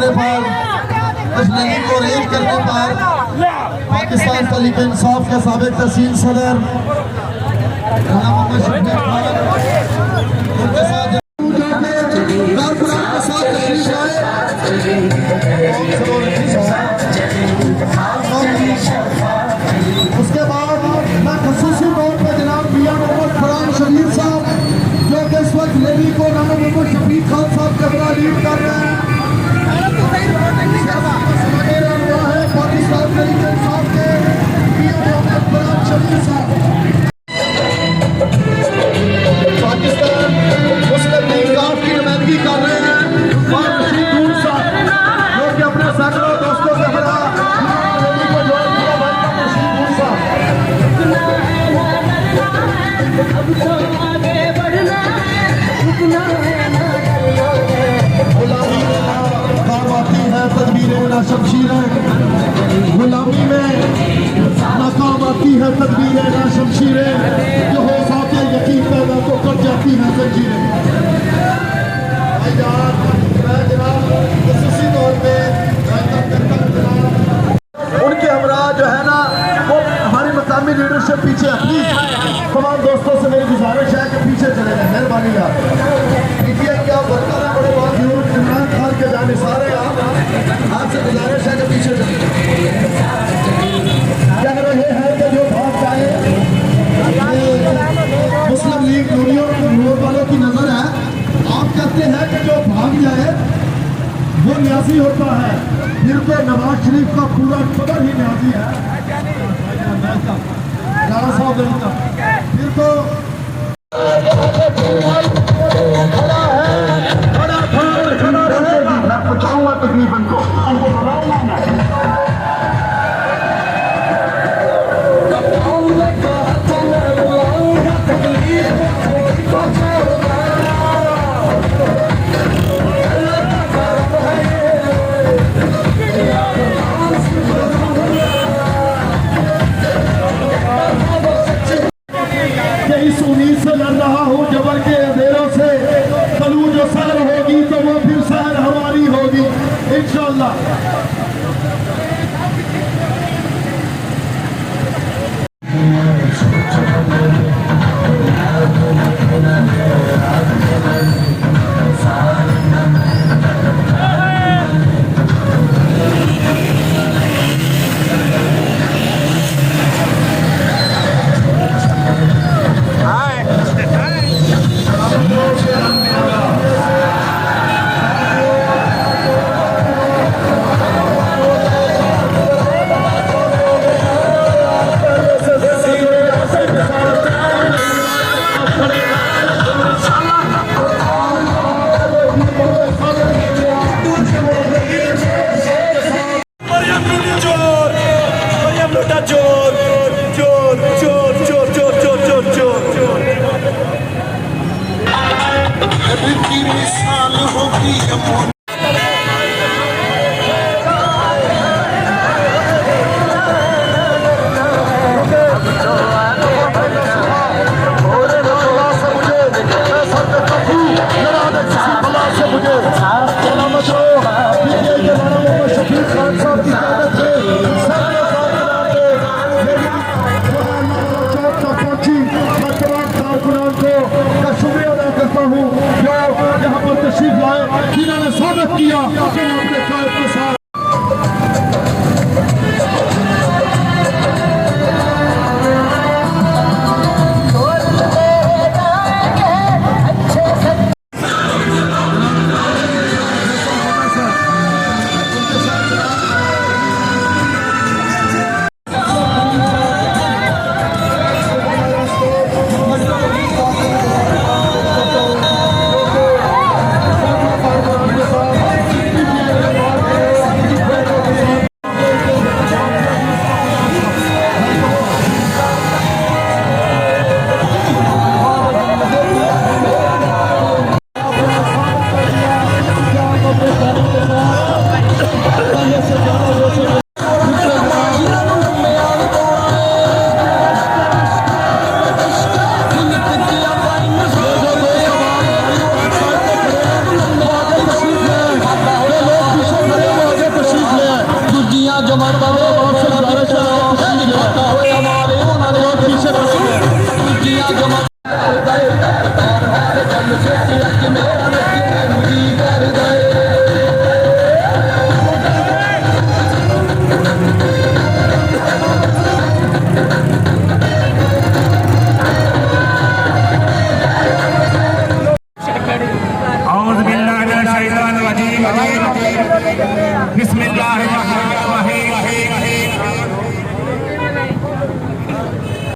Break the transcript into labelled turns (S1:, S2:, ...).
S1: करने पर, अजनबी को रेप करने पर पाकिस्तान तहरीक इंसाफ के साबिक तहसील सदर उनके साथ उसके बाद मैं खसूसी तौर पर जनाब मियां मोहम्मद फरहान शरीफ साहब जो कि इस वक्त लेवी को नाम मोहम्मद शफीक खान साहब कबरा लीड कर रहे हैं। पाकिस्तान तहरीक इंसाफ के मियां मोहम्मद फरहान शरीफ साहब पाकिस्तान मुस्लिम लीग काफ की नुमाइंदगी कर रहे हैं। जो कि अपने सैकड़ों दोस्तों से भरा तदबीरें ना शमशीरें, गुलामी में नाकाम आती है तदबीरें ना शमशीरें, जो हो साथे यकीन पैदा तो कट जाती हैं जंजीरें। मैं जनाब खसूसी तौर पे उनके हमरा जो है ना वो हमारी मकामी लीडरशिप पीछे है। प्लीज तमाम दोस्तों से मेरी गुजारिश है कि पीछे चले जाए, मेहरबानी यार। पीछे क्या वर्कर है बड़े बात इमरान खान के जाने सारे आपसे गुजारिश है कि पीछे चले। कह रहे हैं कि जो भाग जाए मुस्लिम लीग नूर वालों की नजर है। आप कहते हैं कि जो भाग जाए वो न्याजी होता है, फिर तो नवाज शरीफ का पूरा कदर ही न्याजी है। राणा साहब फिर तो बताऊंगा तकरीबन को इस उम्मीद से लड़ रहा हूँ जबर के अंधेरों से, कलू जो सैर होगी तो वो फिर सैर हमारी होगी इंशाअल्लाह।
S2: बिस्मिल्लाहिर्रहमानिर्रहीम